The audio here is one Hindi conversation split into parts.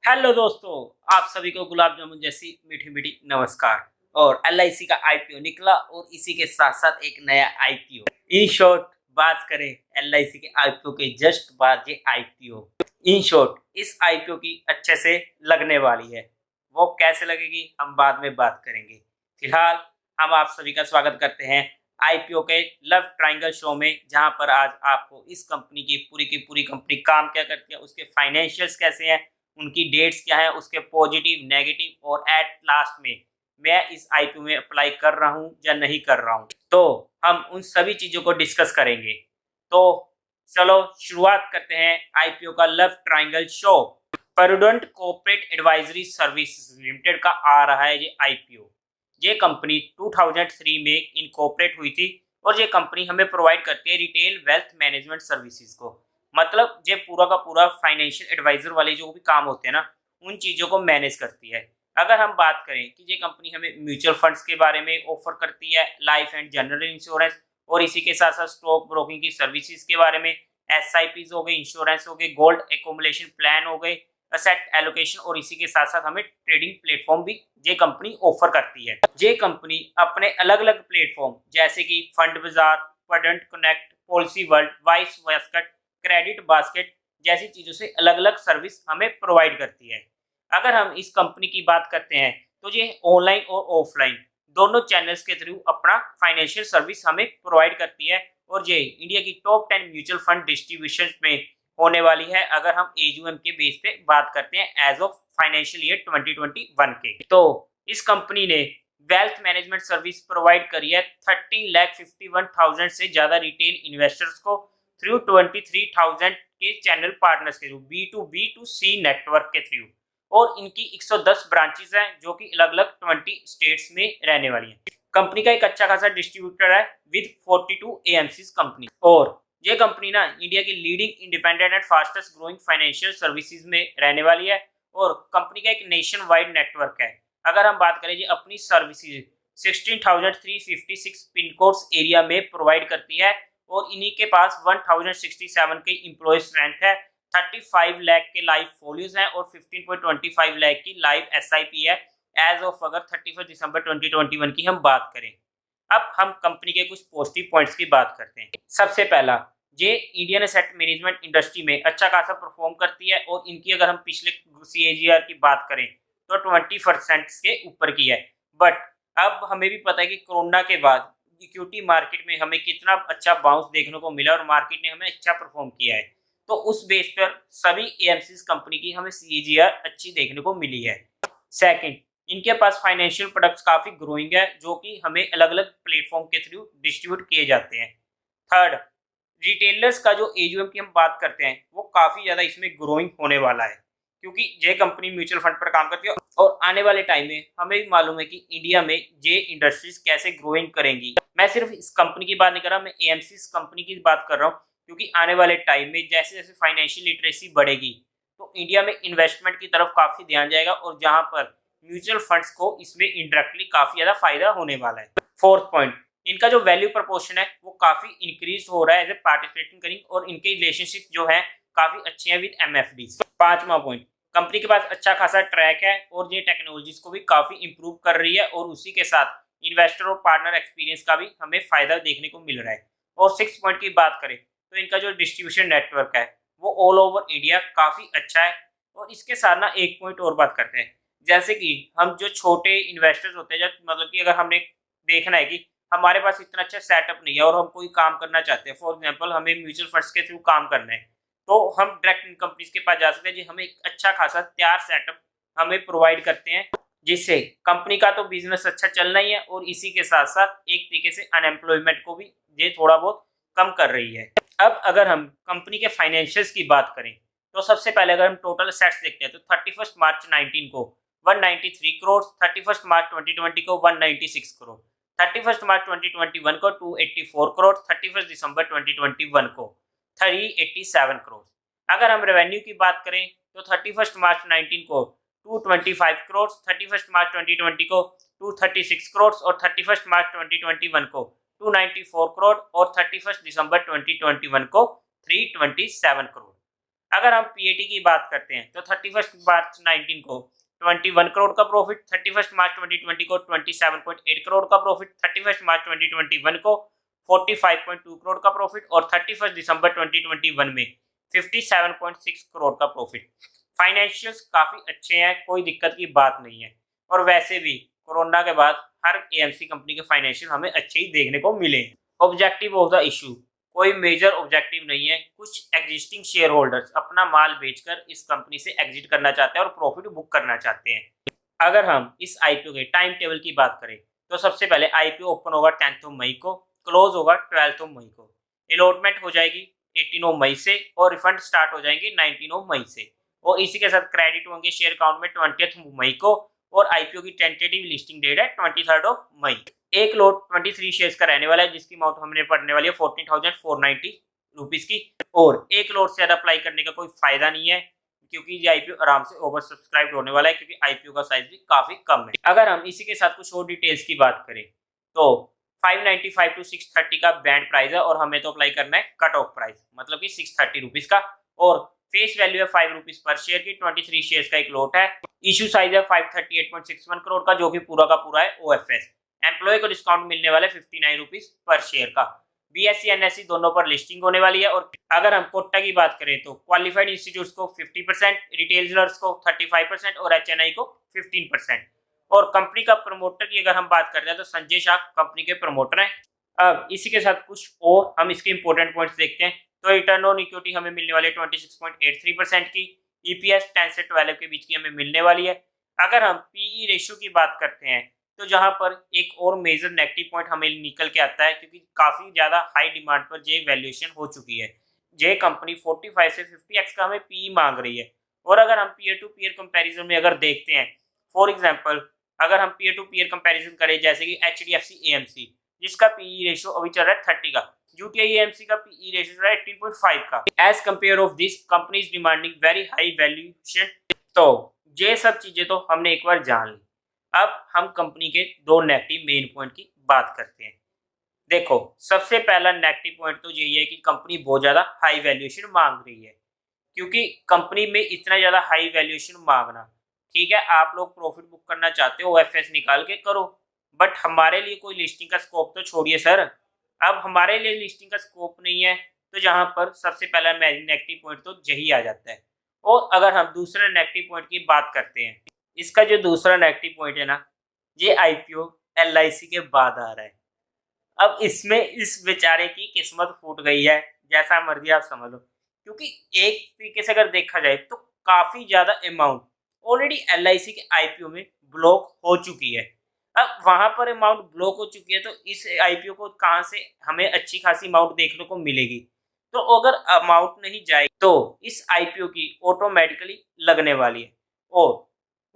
हेलो दोस्तों, आप सभी को गुलाब जामुन जैसी मीठी मीठी नमस्कार। और एलआईसी का आईपीओ निकला और इसी के साथ साथ एक नया आईपीओ। इन शॉर्ट बात करें एलआईसी के आईपीओ के जस्ट बाद ये आईपीओ। इन शॉर्ट इस आईपीओ की अच्छे से लगने वाली है। वो कैसे लगेगी हम बाद में बात करेंगे। फिलहाल हम आप सभी का स्वागत करते हैं आईपीओ के लव ट्रायंगल शो में, जहां पर आज आपको इस कंपनी की पूरी कंपनी काम क्या करती है, उसके फाइनेंशियल्स कैसे हैं, उनकी डेट्स क्या है, उसके पॉजिटिव नेगेटिव और एट लास्ट में मैं इस आईपीओ में अप्लाई कर रहा हूं या नहीं कर रहा हूं, तो हम उन सभी चीजों को डिस्कस करेंगे। तो चलो शुरुआत करते हैं आईपीओ का love triangle show. Prudent corporate advisory services limited का आ रहा है ये आईपीओ। ये कंपनी 2003 में इनकॉर्पोरेट हुई थी और ये कंपनी हमें प्रोवाइड करती है रिटेल वेल्थ मैनेजमेंट सर्विसेज को। मतलब ये पूरा का पूरा फाइनेंशियल एडवाइजर वाले जो भी काम होते हैं ना, उन चीज़ों को मैनेज करती है। अगर हम बात करें कि ये कंपनी हमें म्यूचुअल फंड्स के बारे में ऑफर करती है, लाइफ एंड जनरल इंश्योरेंस, और इसी के साथ साथ स्टॉक ब्रोकिंग की सर्विसेज के बारे में, एसआईपीज हो गए, इंश्योरेंस हो गए, गोल्ड एकोमुलेशन प्लान हो गए, असेट एलोकेशन, और इसी के साथ साथ हमें ट्रेडिंग प्लेटफॉर्म भी ये कंपनी ऑफर करती है। ये कंपनी अपने अलग अलग प्लेटफॉर्म जैसे कि फंड बाजार, prudent connect, policy world, vice basket, credit basket जैसी चीजों से अलग अलग सर्विस हमें प्रोवाइड करती है। अगर हम इस कंपनी की बात करते हैं तो ये ऑनलाइन और ऑफलाइन दोनों चैनल्स के थ्रू अपना फाइनेंशियल सर्विस हमें प्रोवाइड करती है, और ये इंडिया की टॉप 10 म्यूचुअल फंड डिस्ट्रीब्यूशन में होने वाली है। अगर हम एयूएम के बेस पे बात करते हैं एज ऑफ फाइनेंशियल ईयर 2021 के, तो इस कंपनी ने वेल्थ मैनेजमेंट सर्विस प्रोवाइड करी है 13,51,000 से ज्यादा रिटेल इन्वेस्टर्स को थ्रू 23,000 के चैनल पार्टनर्स के through, B to B to C network के थ्रू। और इनकी 110 ब्रांचेस हैं जो कि अलग अलग 20 स्टेट्स में रहने वाली हैं। कंपनी का एक अच्छा खासा डिस्ट्रीब्यूटर है विद 42 एएमसीज कंपनी। और ये कंपनी ना इंडिया की leading independent and fastest growing financial services में रहने वाली है। और कंपनी का एक नेशन वाइड नेटवर्क है। अगर हम बात करें ये अपनी सर्विसेज 16,356 पिन कोड्स एरिया में प्रोवाइड करती है, और इन्हीं के पास 1067 के इम्प्लॉय स्ट्रेंथ है, 35 लाख के लाइव फोलियोज हैं, और 15.25 लाख की लाइव एसआईपी है एज ऑफ अगर 31 दिसंबर 2021 की हम बात करें। अब हम कंपनी के कुछ पॉजिटिव पॉइंट्स की बात करते हैं। सबसे पहला, ये इंडियन एसेट मैनेजमेंट इंडस्ट्री में अच्छा खासा परफॉर्म करती है, और इनकी अगर हम पिछले सीएजीआर की बात करें तो 20% के ऊपर की है। बट अब हमें भी पता है कि कोरोना के बाद इक्विटी मार्केट में हमें कितना अच्छा बाउंस देखने को मिला और मार्केट ने हमें अच्छा परफॉर्म किया है। तो उस बेस पर सभी एएमसीज कंपनी की हमें सीएजीआर अच्छी देखने को मिली है। सेकंड, इनके पास फाइनेंशियल प्रोडक्ट्स काफी ग्रोइंग है जो कि हमें अलग अलग प्लेटफॉर्म के थ्रू डिस्ट्रीब्यूट किए जाते हैं। थर्ड, रिटेलर्स का जो एयूएम की हम बात करते हैं वो काफी ज्यादा इसमें ग्रोइंग होने वाला है, क्योंकि ये कंपनी म्यूचुअल फंड पर काम करती है। और आने वाले टाइम में हमें भी मालूम है कि इंडिया में ये इंडस्ट्रीज कैसे ग्रोइंग करेंगी। मैं सिर्फ इस कंपनी की बात नहीं कर रहा, मैं एएमसी कंपनी की बात कर रहा हूँ, क्योंकि आने वाले टाइम में जैसे जैसे फाइनेंशियल लिटरेसी बढ़ेगी तो इंडिया में इन्वेस्टमेंट की तरफ काफी ध्यान जाएगा, और जहां पर म्यूचुअल फंड्स को इसमें इंडायरेक्टली काफी ज्यादा फायदा होने वाला है। फोर्थ पॉइंट, इनका जो वैल्यू प्रपोर्शन है वो काफी इंक्रीज हो रहा है एज ए पार्टिसिपेटिंग करिंग, और इनके रिलेशनशिप जो है काफी अच्छे हैं विद एमएफडी। पांचवा पॉइंट, कंपनी के पास अच्छा खासा ट्रैक है और ये टेक्नोलॉजीज को भी काफी इंप्रूव कर रही है, और उसी के साथ इन्वेस्टर और पार्टनर एक्सपीरियंस का भी हमें फायदा देखने को मिल रहा है। और सिक्स पॉइंट की बात करें तो इनका जो डिस्ट्रीब्यूशन नेटवर्क है वो ऑल ओवर इंडिया काफी अच्छा है। और इसके साथ ना एक पॉइंट और बात करते हैं, जैसे कि हम जो छोटे इन्वेस्टर्स होते हैं, मतलब कि अगर हमने देखना है कि हमारे पास इतना अच्छा सेटअप नहीं है और हम कोई काम करना चाहते हैं, फॉर एग्जांपल हमें म्यूचुअल फंड्स के थ्रू काम करना है, तो हम डायरेक्ट इन कंपनीज के पास जा सकते हैं जो हमें एक अच्छा खासा तैयार सेटअप हमें प्रोवाइड करते हैं, जिससे कंपनी का तो बिजनेस अच्छा चलना ही है, और इसी के साथ साथ एक तरीके से अनएम्प्लॉयमेंट को भी ये थोड़ा बहुत कम कर रही है। अब अगर हम कंपनी के फाइनेंशियल्स की बात करें तो सबसे पहले अगर हम टोटल असेट्स देखते हैं तो 31 मार्च 19 को 193 करोड़, 31 मार्च 2020 को 196 करोड़, 31 मार्च 2021 को 284 करोड़, 31 दिसंबर 2021 को 387 करोड़। अगर हम रेवेन्यू की बात करें तो 31 मार्च 19 को 225 करोड़, 31 मार्च 2020 को 236 करोड़, और 31 मार्च 2021 को 294 करोड़, और 31 दिसंबर 2021 को 327 करोड़। अगर हम पीएटी की बात करते हैं तो 31 मार्च 19 को 21 करोड़ का प्रॉफिट, 31 मार्च 2020 को 27.8 करोड़ का प्रॉफिट, 31 मार्च 2021 को 45.2 करोड़ का प्रॉफिट और 31 दिसंबर 2021 में 57.6 करोड़ का प्रॉफिट। फाइनेंशियल्स काफी अच्छे हैं, कोई दिक्कत की बात नहीं है। और वैसे भी कोरोना के बाद हर एएमसी कंपनी के फाइनेंशियल हमें अच्छे ही देखने को मिले हैं। ऑब्जेक्टिव ऑफ द इशू, कोई मेजर ऑब्जेक्टिव नहीं है। कुछ एग्जिस्टिंग शेयर होल्डर्स अपना माल बेचकर इस कंपनी से एग्जिट करना चाहते हैं और प्रॉफिट बुक करना चाहते हैं। अगर हम इस आईपीओ के टाइम टेबल की बात करें तो सबसे पहले आईपीओ ओपन होगा 10 मई को, क्लोज होगा 12 मई को। अलॉटमेंट हो जाएगी 18 मई से और रिफंड स्टार्ट हो जाएंगे 19 मई से। और इसी के साथ क्रेडिट होंगे शेयर अकाउंट में 20 मई को और आईपीओ की टेंटेटिव लिस्टिंग डेट है 23 मई। एक लोट 23 शेयर्स का रहने वाला है जिसकी अमाउंट हमने पढ़ने वाली है 14,490 रुपीज की। और एक लोट से ज्यादा अप्लाई करने का कोई फायदा नहीं है क्योंकि ये आईपीओ आराम से ओवर सब्सक्राइब होने वाला है क्योंकि आईपीओ का साइज भी काफी कम है। अगर हम इसी के साथ कुछ और डिटेल्स की बात करें तो 595 टू 630 का बैंड प्राइस है और हमें तो अप्लाई करना है कट ऑफ प्राइस, मतलब कि 630 रुपीज का। और फेस वैल्यू है 5 रुपीज पर शेयर की। 23 शेयर्स का एक लोट है। इशू साइज है 538.61 करोड़ का जो कि पूरा का पूरा है ओएफएस। एम्प्लॉय को डिस्काउंट मिलने वाले 59 रुपीज पर शेयर का। बीएससी एनएससी दोनों पर लिस्टिंग होने वाली है। और अगर हम कोटा की बात करें तो क्वालिफाइड इंस्टीट्यूट्स को 50%, रिटेलर्स को 35% और एचएनआई को 15%। और कंपनी का प्रमोटर की अगर हम बात करते हैं तो संजय शाह कंपनी के प्रमोटर हैं। अब इसी के साथ कुछ और हम इसके इंपॉर्टेंट पॉइंट्स देखते हैं तो रिटर्न ऑन इक्विटी हमें मिलने वाली है 26.83% की। ईपीएस 10 से 12 के बीच की हमें मिलने वाली है। अगर हम पीई रेशियो की बात करते हैं तो जहां पर एक और मेजर नेगेटिव पॉइंट हमें निकल के आता है क्योंकि काफी ज्यादा हाई डिमांड पर जे वैल्यूएशन हो चुकी है। जे कंपनी 45 से 50x का हमें पीई मांग रही है। और अगर हम पीयर टू पीयर कंपैरिजन में अगर देखते हैं, फॉर एग्जांपल अगर हम पीयर टू पीयर कंपैरिजन करें जैसे कि एचडीएफसी एएमसी जिसका पीई रेशियो अभी चल रहा है 30 का, यूटीआई एएमसी का पीई रेशियो चल रहा है 18.5 का। As compare of this company is demanding very high valuation. तो ये सब चीजें तो हमने एक बार जान ली। अब हम कंपनी के दो नेगेटिव मेन पॉइंट की बात करते हैं। देखो सबसे पहला नेगेटिव पॉइंट तो यही है कि कंपनी बहुत ज्यादा हाई वैल्यूएशन मांग रही है। क्योंकि कंपनी में इतना ज्यादा हाई वैल्यूएशन मांगना, ठीक है आप लोग प्रॉफिट बुक करना चाहते हो ओएफएस निकाल के करो, बट हमारे लिए कोई लिस्टिंग का स्कोप तो छोड़िए सर। अब हमारे लिए लिस्टिंग का स्कोप नहीं है तो जहां पर सबसे पहला नेगेटिव पॉइंट तो यही आ जाता है। और अगर हम दूसरे नेगेटिव पॉइंट की बात करते हैं, इसका जो दूसरा नेगेटिव पॉइंट है ना, ये आईपीओ एलआईसी के बाद आ रहा है। अब इसमें इस बेचारे की किस्मत फूट गई है, जैसा मर्जी आप समझ लो। क्योंकि एक तरीके से अगर देखा जाए तो काफी ज्यादा अमाउंट ऑलरेडी एलआईसी के आईपीओ में ब्लॉक हो चुकी है। अब वहां पर अमाउंट ब्लॉक हो चुकी है तो इस आईपीओ को कहां से हमें अच्छी खासी अमाउंट देखने को मिलेगी। तो अगर अमाउंट नहीं जाए तो इस आईपीओ की ऑटोमेटिकली लगने वाली है। और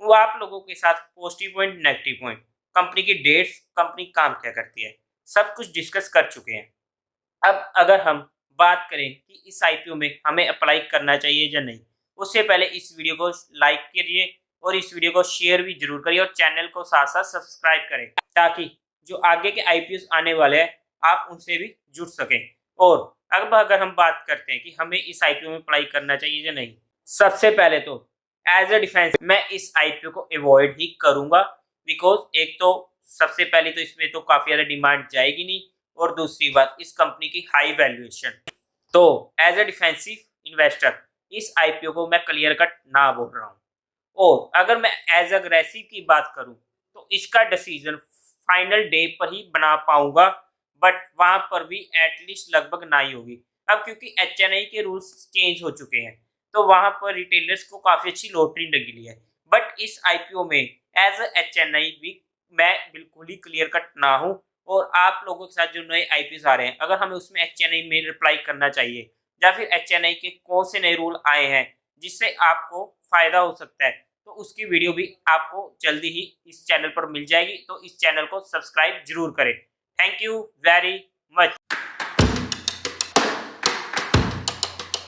वो आप लोगों के साथ positive point negative point, company की डेट्स, कंपनी काम क्या करती है, सब कुछ डिस्कस कर चुके हैं। अब अगर हम बात करें कि इस आईपीओ में हमें अप्लाई करना चाहिए या नहीं, उससे पहले इस वीडियो को लाइक करिए और इस वीडियो को शेयर भी जरूर करिए और चैनल को साथ साथ सब्सक्राइब करें ताकि जो आगे के आईपीओ आने वाले हैं आप उनसे भी जुड़ सकें। और अब अगर हम बात करते हैं कि हमें इस आईपीओ में अप्लाई करना चाहिए या नहीं, सबसे पहले तो एज अ डिफेंस मैं इस आईपीओ को अवॉइड ही करूंगा। बिकॉज एक तो सबसे पहले तो इसमें तो काफी ज्यादा डिमांड जाएगी नहीं और दूसरी बात इस कंपनी की हाई वैल्यूएशन। तो एज अ डिफेंसिव इन्वेस्टर इस आईपीओ को मैं क्लियर कट ना बोल रहा हूँ। और अगर मैं एज अग्रेसिव की बात करूं तो इसका डिसीजन फाइनल डे पर ही बना पाऊंगा, बट वहां पर भी एटलीस्ट लगभग ना ही होगी। अब क्योंकि एचएनआई के रूल्स चेंज हो चुके हैं तो वहां पर रिटेलर्स को काफी अच्छी लॉटरी लगी है। बट इस आईपीओ में एज एचएनआई भी मैं बिल्कुल ही क्लियर कट ना हूं। और आप लोगों के साथ जो नए आईपीओ आ रहे हैं अगर हमें उसमें एचएनआई में रिप्लाई करना चाहिए या फिर एचएनआई के कौन से नए रूल आए हैं जिससे आपको फायदा हो सकता है, तो उसकी वीडियो भी आपको जल्दी ही इस चैनल पर मिल जाएगी। तो इस चैनल को सब्सक्राइब जरूर करें। Thank you very much.